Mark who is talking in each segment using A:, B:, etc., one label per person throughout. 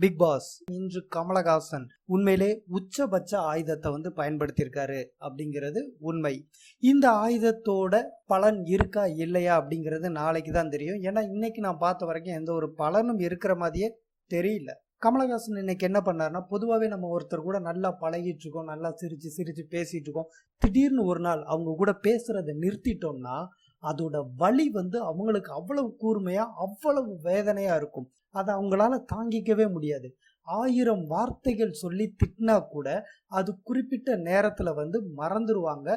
A: Big pass இன்று கமலஹாசன் உண்மையிலே உச்சபட்ச ஆயுதத்தை பயன்படுத்தியிருக்காரு அப்படிங்கிறது உண்மை. இந்த ஆயுதத்தோட பலன் இருக்கா இல்லையா அப்படிங்கிறது நாளைக்கு தான் தெரியும். ஏன்னா இன்னைக்கு நான் பார்த்த வரைக்கும் எந்த ஒரு பலனும் இருக்கிற மாதிரியே தெரியல. கமலஹாசன் இன்னைக்கு என்ன பண்ணாருன்னா, பொதுவாகவே நம்ம ஒருத்தர் கூட நல்லா பழகிட்டு இருக்கோம், நல்லா சிரிச்சு சிரிச்சு பேசிட்டு இருக்கோம். திடீர்னு ஒரு நாள் அவங்க கூட பேசுறதை நிறுத்திட்டோம்னா அதோட வலி அவங்களுக்கு அவ்வளவு கூர்மையா அவ்வளவு வேதனையா இருக்கும். அதை அவங்களால தாங்கிக்கவே முடியாது. 1000 வார்த்தைகள் சொல்லி திட்டினா கூட அது குறிப்பிட்ட நேரத்துல மறந்துடுவாங்க.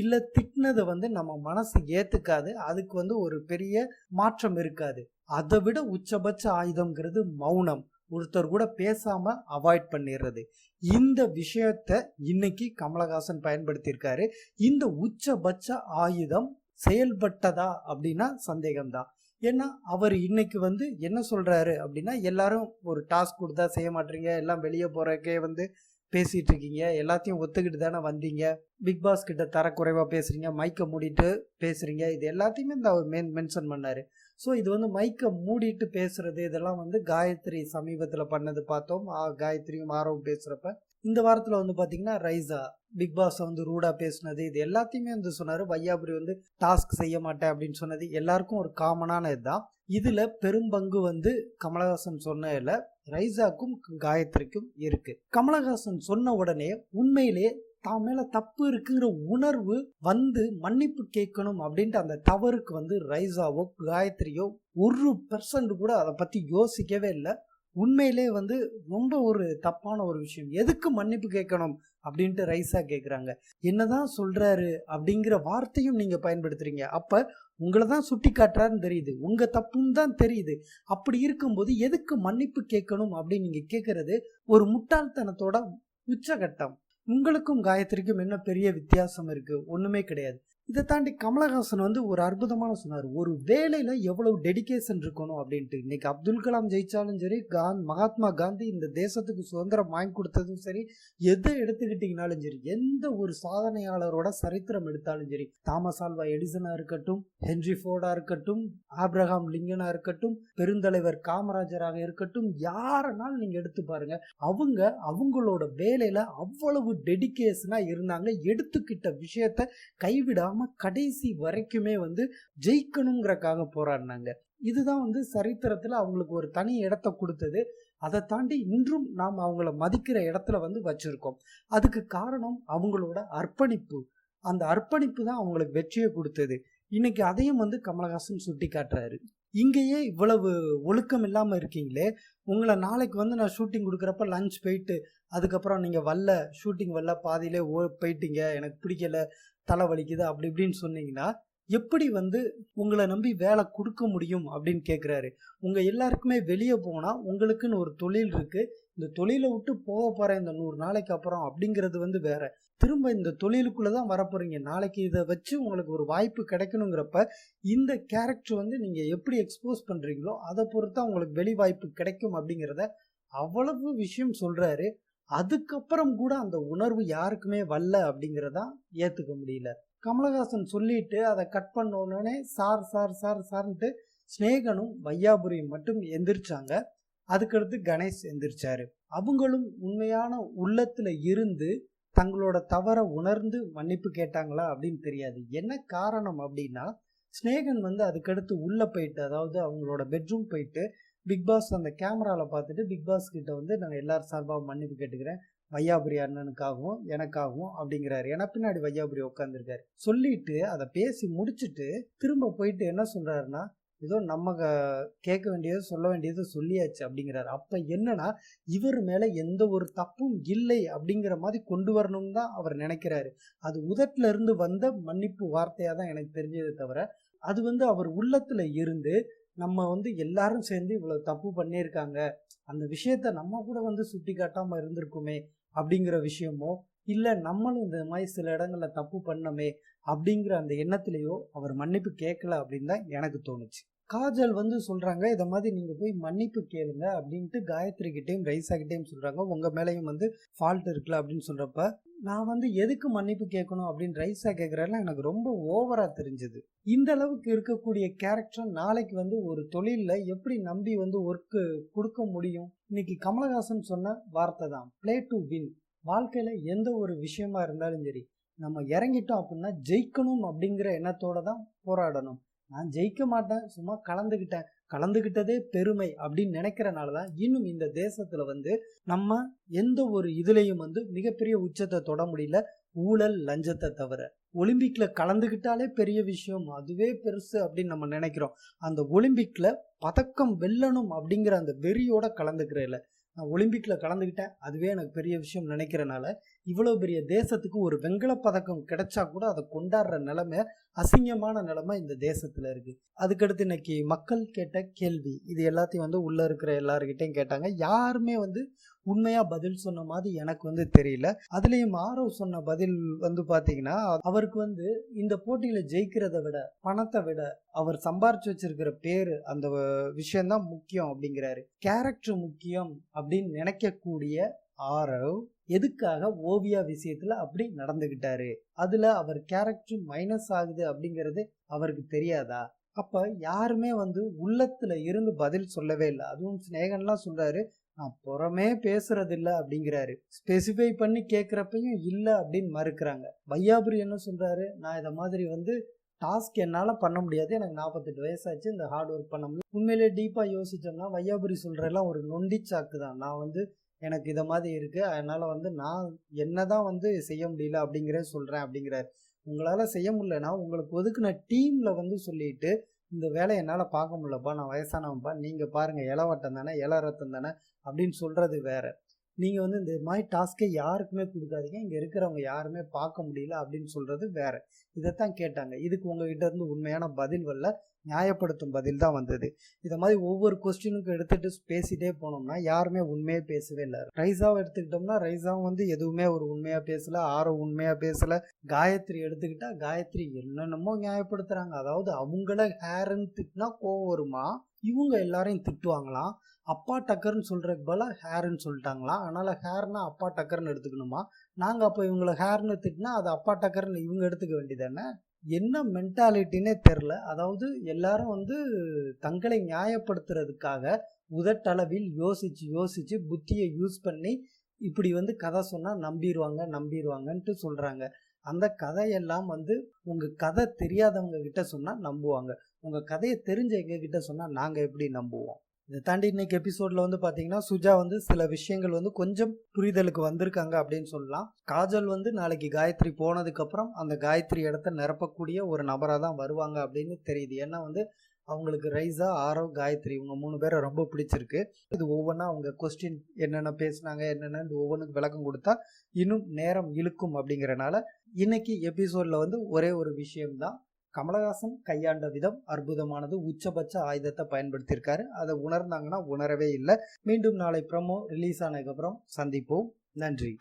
A: இல்ல திட்டினதை நம்ம மனசு ஏத்துக்காது. அதுக்கு ஒரு பெரிய மாற்றம் இருக்காது. அதை விட உச்சபட்ச ஆயுதம்ங்கிறது மௌனம். ஒருத்தர் கூட பேசாம அவாய்ட் பண்ணிடுறது. இந்த விஷயத்த இன்னைக்கு கமலஹாசன் பயன்படுத்தியிருக்காரு. இந்த உச்சபட்ச ஆயுதம் செயல்பட்டதா அப்படின்னா சந்தேகம்தான். ஏன்னா அவர் இன்னைக்கு என்ன சொல்றாரு அப்படின்னா, எல்லாரும் ஒரு டாஸ்க் கொடுத்தா செய்ய மாட்டீங்க, எல்லாம் வெளியே போறக்கே பேசிட்டு இருக்கீங்க, எல்லாத்தையும் ஒத்துக்கிட்டு தானே வந்தீங்க, பிக் பாஸ் கிட்ட தரக்குறைவா பேசுறீங்க, மைக்கை மூடிட்டு பேசுறீங்க, இது எல்லாத்தையுமே அவர் மென்ஷன் பண்ணாரு. ஸோ இது மைக்கை மூடிட்டு பேசுறது இதெல்லாம் காயத்ரி சமீபத்தில் பண்ணது பார்த்தோம். காயத்ரியும் ஆரவும் பேசுறப்ப இந்த வாரத்தில் பார்த்தீங்கன்னா ரைசா பிக் பாஸ் ரூடா பேசுனது, இது எல்லாத்தையுமே சொன்னாரு. வையாபுரி டாஸ்க் செய்ய மாட்டேன் அப்படின்னு சொன்னது எல்லாருக்கும் ஒரு காமனான இதுதான். இதுல பெரும்பங்கு கமலஹாசன் சொன்னதுல ரைசாக்கும் காயத்ரிக்கும் இருக்கு. கமலஹாசன் சொன்ன உடனே உண்மையிலே தான் மேல தப்பு இருக்குங்கிற உணர்வு மன்னிப்பு கேட்கணும் அப்படின்ட்டு அந்த தவறுக்கு ரைசாவோ காயத்ரியோ 1% கூட அதை பத்தி யோசிக்கவே இல்லை. உண்மையிலே ரொம்ப ஒரு தப்பான ஒரு விஷயம். எதுக்கு மன்னிப்பு கேட்கணும் அப்படின்ட்டு ரைசா கேட்குறாங்க. என்னதான் சொல்றாரு அப்படிங்கிற வார்த்தையும் நீங்க பயன்படுத்துறீங்க. அப்ப உங்களை தான் சுட்டி காட்டுறாருன்னு தெரியுது, உங்க தப்புன்னு தான் தெரியுது. அப்படி இருக்கும்போது எதுக்கு மன்னிப்பு கேட்கணும் அப்படின்னு நீங்க கேட்கறது ஒரு முட்டாள்தனத்தோட உச்சகட்டம். உங்களுக்கும் காயத்ரிக்கும் என்ன பெரிய வித்தியாசம் இருக்கு? ஒண்ணுமே கிடையாது. இதை தாண்டி கமலஹாசன் ஒரு அற்புதமான சொன்னார். ஒரு வேலையில எவ்வளவு டெடிகேஷன் இருக்கணும் அப்படின்ட்டு. இன்னைக்கு அப்துல் கலாம் ஜெயிச்சாலும் சரி, மகாத்மா காந்தி இந்த தேசத்துக்கு சுதந்திரம் வாங்கி கொடுத்ததும் சரி, எதை எடுத்துக்கிட்டீங்கனாலும் சரி, எந்த ஒரு சாதனையாளரோட சரித்திரம் எடுத்தாலும் சரி, தாமஸ் ஆல்வா எடிசனா இருக்கட்டும், ஹென்ரி ஃபோர்டா இருக்கட்டும், ஆப்ரஹாம் லிங்கனா இருக்கட்டும், பெருந்தலைவர் காமராஜராக இருக்கட்டும், யாரனாலும் நீங்க எடுத்து பாருங்க, அவங்களோட வேலையில அவ்வளவு டெடிகேஷனா இருந்தாங்க. எடுத்துக்கிட்ட விஷயத்த கைவிடாம கடைசி வரைக்குமே ஜெயிக்கணுங்கிறக்காக போராடினாங்க. இதுதான் சரித்திரத்துல அவங்களுக்கு ஒரு தனி இடத்தை கொடுத்தது. அதை தாண்டி இன்றும் நாம் அவங்கள மதிக்கிற இடத்துல வச்சிருக்கோம். அதுக்கு காரணம் அவங்களோட அர்ப்பணிப்பு. அந்த அர்ப்பணிப்பு தான் அவங்களுக்கு வெற்றியை கொடுத்தது. இன்னைக்கு அதையும் கமலஹாசன் சுட்டி காட்டுறாரு. இங்கேயே இவ்வளவு ஒழுக்கம் இல்லாம இருக்கீங்களே, உங்களை நாளைக்கு நான் ஷூட்டிங் கொடுக்குறப்ப லஞ்ச் போயிட்டு அதுக்கப்புறம் நீங்க ஷூட்டிங் பாதியிலே போயிட்டீங்க, எனக்கு பிடிக்கல, தலை வலிக்குது அப்படி இப்படின்னு சொன்னீங்கன்னா எப்படி உங்களை நம்பி வேலை கொடுக்க முடியும் அப்படின்னு கேட்குறாரு. உங்க எல்லாருக்குமே வெளியே போனா உங்களுக்குன்னு ஒரு தொழில் இருக்கு, இந்த தொழிலை விட்டு போக போறேன் இந்த 100 நாளைக்கு அப்புறம் அப்படிங்கிறது வேற. திரும்ப இந்த தொழிலுக்குள்ளதான் வரப்போறீங்க. நாளைக்கு இதை வச்சு உங்களுக்கு ஒரு வாய்ப்பு கிடைக்கணுங்கிறப்ப இந்த கேரக்டர் நீங்க எப்படி எக்ஸ்போஸ் பண்றீங்களோ அதை பொறுத்தா உங்களுக்கு வெளி வாய்ப்பு கிடைக்கும் அப்படிங்கிறத அவ்வளவு விஷயம் சொல்றாரு. அதுக்கப்புறம் கூட அந்த உணர்வு யாருக்குமே வரல அப்படிங்கிறதா ஏத்துக்க முடியல. கமலஹாசன் சொல்லிட்டு அதை கட் பண்ண உடனே சார் சார் சார் சார்ன்ட்டு ஸ்நேகனும் வையாபுரியும் மட்டும் எந்திரிச்சாங்க. அதுக்கடுத்து கணேஷ் எந்திரிச்சாரு. அவங்களும் உண்மையான உள்ளத்துல இருந்து தங்களோட தவற உணர்ந்து மன்னிப்பு கேட்டாங்களா அப்படின்னு தெரியாது. என்ன காரணம் அப்படின்னா, ஸ்நேகன் அதுக்கடுத்து உள்ள போயிட்டு, அதாவது அவங்களோட பெட்ரூம் போயிட்டு பிக் பாஸ் அந்த கேமராவில் பார்த்துட்டு பிக் பாஸ் கிட்ட நாங்கள் எல்லாரும் சார்பாக மன்னிப்பு கேட்டுக்கிறேன், வையாபுரி அண்ணனுக்காகவும் எனக்காகவும் அப்படிங்கிறாரு. ஏன்னா பின்னாடி வையாபுரி உட்காந்துருக்காரு. சொல்லிட்டு அதை பேசி முடிச்சுட்டு திரும்ப போயிட்டு என்ன சொல்றாருன்னா, ஏதோ நம்ம கேட்க வேண்டியது சொல்ல வேண்டியது சொல்லியாச்சு அப்படிங்கிறாரு. அப்ப என்னன்னா, இவர் மேல எந்த ஒரு தப்பும் இல்லை அப்படிங்கிற மாதிரி கொண்டு வரணும்னு தான் அவர் நினைக்கிறாரு. அது உதட்டுல இருந்து வந்த மன்னிப்பு வார்த்தையா தான் எனக்கு தெரிஞ்சதை தவிர, அது அவர் உள்ளத்துல இருந்து நம்ம எல்லாரும் சேர்ந்து இவ்வளவு தப்பு பண்ணியிருக்காங்க, அந்த விஷயத்த நம்ம கூட சுட்டி காட்டாம இருந்திருக்குமே அப்படிங்கிற விஷயமோ, இல்ல நம்மளும் இந்த மாதிரி சில இடங்கள்ல தப்பு பண்ணமே அப்படிங்கிற அந்த எண்ணத்திலேயோ அவர் மன்னிப்பு கேட்கல அப்படின்னு தான் எனக்கு தோணுச்சு. காஜல் வந்து சொல்றாங்க, இத மாதிரி நீங்க போய் மன்னிப்பு கேளுங்க அப்படின்ட்டு காயத்ரி கிட்டயும் ரைசா கிட்டயும் சொல்றாங்க. உங்க மேலயும் வந்து ஃபால்ட் இருக்குல்ல அப்படின்னு சொல்றப்ப, நான் வந்து எதுக்கு மன்னிப்பு கேட்கணும் அப்படின்னு ரைசா கேட்கறதெல்லாம் எனக்கு ரொம்ப ஓவரா தெரிஞ்சது. இந்த அளவுக்கு இருக்கக்கூடிய கேரக்டர் நாளைக்கு வந்து ஒரு தொழில்ல எப்படி நம்பி வந்து ஒர்க் கொடுக்க முடியும்? இன்னைக்கு கமலஹாசன் சொன்ன வார்த்தை தான், பிளே டு வின். வாழ்க்கையில எந்த ஒரு விஷயமா இருந்தாலும் சரி, நம்ம இறங்கிட்டோம் அப்படின்னா ஜெயிக்கணும் அப்படிங்கிற எண்ணத்தோட தான் போராடணும். நான் ஜெயிக்க மாட்டேன், சும்மா கலந்துக்கிட்டேன், கலந்துக்கிட்டதே பெருமை அப்படின்னு நினைக்கிறனால தான் இன்னும் இந்த தேசத்துல வந்து நம்ம எந்த ஒரு இதுலயும் வந்து மிகப்பெரிய உச்சத்தை தொட முடியல, ஊழல் லஞ்சத்தை தவிர. ஒலிம்பிக்ல கலந்துக்கிட்டாலே பெரிய விஷயம், அதுவே பெருசு அப்படின்னு நம்ம நினைக்கிறோம். அந்த ஒலிம்பிக்ல பதக்கம் வெல்லணும் அப்படிங்கிற அந்த வெறியோட கலந்துக்கிறேன். நான் ஒலிம்பிக்ல கலந்துக்கிட்டேன், அதுவே எனக்கு பெரிய விஷயம் நினைக்கிறனால இவ்வளவு பெரிய தேசத்துக்கு ஒரு வெண்கலப் பதக்கம் கிடைச்சா கூட அதை கொண்டாடுற நிலைமை, அசிங்கமான நிலைமை இந்த தேசத்துல இருக்கு. அதுக்கடுத்து இன்னைக்கு மக்கள் கேட்ட கேள்வி, இது எல்லாத்தையும் வந்து உள்ள இருக்கிற எல்லாருக்கிட்டையும் கேட்டாங்க. யாருமே வந்து உண்மையா பதில் சொன்ன மாதிரி எனக்கு வந்து தெரியல. அதுலயும் ஆரவ் சொன்ன பதில் வந்து பாத்தீங்கன்னா, அவருக்கு வந்து இந்த போட்டியில ஜெயிக்கிறத விட, பணத்தை விட அவர் சம்பாரிச்சு வச்சிருக்கிற பேரு, அந்த விஷயம்தான் முக்கியம் அப்படிங்கிறாரு. கேரக்டர் முக்கியம் அப்படின்னு நினைக்கக்கூடிய ஆரவ் எதுக்காக ஓவியா விஷயத்துல அப்படி நடந்துகிட்டாரு? அதுல அவர் கேரக்டர் மைனஸ் ஆகுது அப்படிங்கிறது அவருக்கு தெரியாதா? அப்ப யாருமே வந்து உள்ளத்துல இருந்து பதில் சொல்லவே இல்லை. அதுவும் ஸ்நேகன்லாம் சொல்றாரு, நான் புறமே பேசுறது இல்ல அப்படிங்கிறாரு. ஸ்பெசிஃபை பண்ணி கேட்கிறப்பையும் இல்ல அப்படின்னு மறுக்கிறாங்க. வையாபுரி என்ன சொல்றாரு, நான் இத மாதிரி வந்து டாஸ்க் என்னால பண்ண முடியாது, எனக்கு 48 வயசாச்சு, இந்த ஹார்ட் ஒர்க் பண்ண முடியும். உண்மையிலே டீப்பா யோசிச்சோம்னா வையாபுரி சொல்றதெல்லாம் ஒரு நொண்டிச்சாக்கு தான். நான் வந்து எனக்கு இத மாதிரி இருக்கு, அதனால வந்து நான் என்னதான் வந்து செய்ய முடியல அப்படிங்கிறத சொல்றேன் அப்படிங்கிறாரு. உங்களால செய்ய முடியலன்னா உங்களுக்கு ஒதுக்குன டீம்ல வந்து சொல்லிட்டு, இந்த வேலையை என்னால் பார்க்க முடியலப்பா, நான் வயசானவன்ப்பா, நீங்கள் பாருங்கள் இளவட்டம் தானே, இளரத்தம் தானே அப்படின்னு சொல்கிறது வேற. நீங்கள் வந்து இந்த மாதிரி டாஸ்க்கை யாருக்குமே கொடுக்காதீங்க, இங்கே இருக்கிறவங்க யாருமே பார்க்க முடியல அப்படின்னு சொல்கிறது வேற. இதைத்தான் கேட்டாங்க. இதுக்கு உங்ககிட்ட இருந்து உண்மையான பதில் வரல, நியாயப்படுத்தும் பதில் தான் வந்தது. இதை மாதிரி ஒவ்வொரு கொஸ்டினுக்கும் எடுத்துகிட்டு பேசிகிட்டே போனோம்னா யாருமே உண்மையே பேசவே இல்லை. ரைசாவை எடுத்துக்கிட்டோம்னா ரைசாவும் வந்து எதுவுமே ஒரு உண்மையாக பேசலை, ஆரோ உண்மையாக பேசலை. காயத்ரி எடுத்துக்கிட்டா காயத்ரி என்னென்னமோ நியாயப்படுத்துகிறாங்க. அதாவது அவங்கள ஹேர்ன்னு திட்டினா கோவம் வருமா, இவங்க எல்லாரையும் திட்டுவாங்களாம். அப்பா டக்கர்னு சொல்கிறதுக்கு பதிலாக ஹேர்ன்னு சொல்லிட்டாங்களாம். அதனால் ஹேர்னா அப்பா டக்கர்னு எடுத்துக்கணுமா? நாங்கள் அப்போ இவங்களை ஹேர்னு திட்டினா அது அப்பா டக்கர்னு இவங்க எடுத்துக்க வேண்டியதானே? என்ன மென்டாலிட்டினே தெரில. அதாவது எல்லாரும் வந்து தங்களை நியாயப்படுத்துறதுக்காக உதட்டளவில் யோசிச்சு யோசிச்சு புத்தியை யூஸ் பண்ணி இப்படி வந்து கதை சொன்னால் நம்பிடுவாங்கன்ட்டு சொல்கிறாங்க. அந்த கதையெல்லாம் வந்து உங்கள் கதை தெரியாதவங்க கிட்ட சொன்னால் நம்புவாங்க, உங்கள் கதையை தெரிஞ்ச எங்க கிட்ட சொன்னால் நாங்கள் எப்படி நம்புவோம்? இதை தாண்டி இன்னைக்கு எபிசோட்ல வந்து பாத்தீங்கன்னா சுஜா வந்து சில விஷயங்கள் வந்து கொஞ்சம் புரிதலுக்கு வந்திருக்காங்க அப்படின்னு சொல்லலாம். காஜல் வந்து நாளைக்கு காயத்ரி போனதுக்கு அப்புறம் அந்த காயத்ரி இடத்த நிரப்பக்கூடிய ஒரு நபரா தான் வருவாங்க அப்படின்னு தெரியுது. ஏன்னா வந்து அவங்களுக்கு ரைசா, ஆரவ், காயத்ரி இவங்க 3 பேரை ரொம்ப பிடிச்சிருக்கு. இது ஒவ்வொன்றா அவங்க கொஸ்டின் என்னென்ன பேசினாங்க என்னென்ன ஒவ்வொன்றுக்கு விளக்கம் கொடுத்தா இன்னும் நேரம் இழுக்கும் அப்படிங்கிறனால இன்னைக்கு எபிசோட்ல வந்து ஒரே ஒரு விஷயம்தான், கமலஹாசன் கையாண்ட விதம் அற்புதமானது. உச்சபட்ச ஆயுதத்தை பயன்படுத்தியிருக்காரு. அதை உணர்ந்தாங்கன்னா உணரவே இல்லை. மீண்டும் நாளை ப்ரோமோ ரிலீஸ் ஆனதுக்கப்புறம் சந்திப்போம். நன்றி.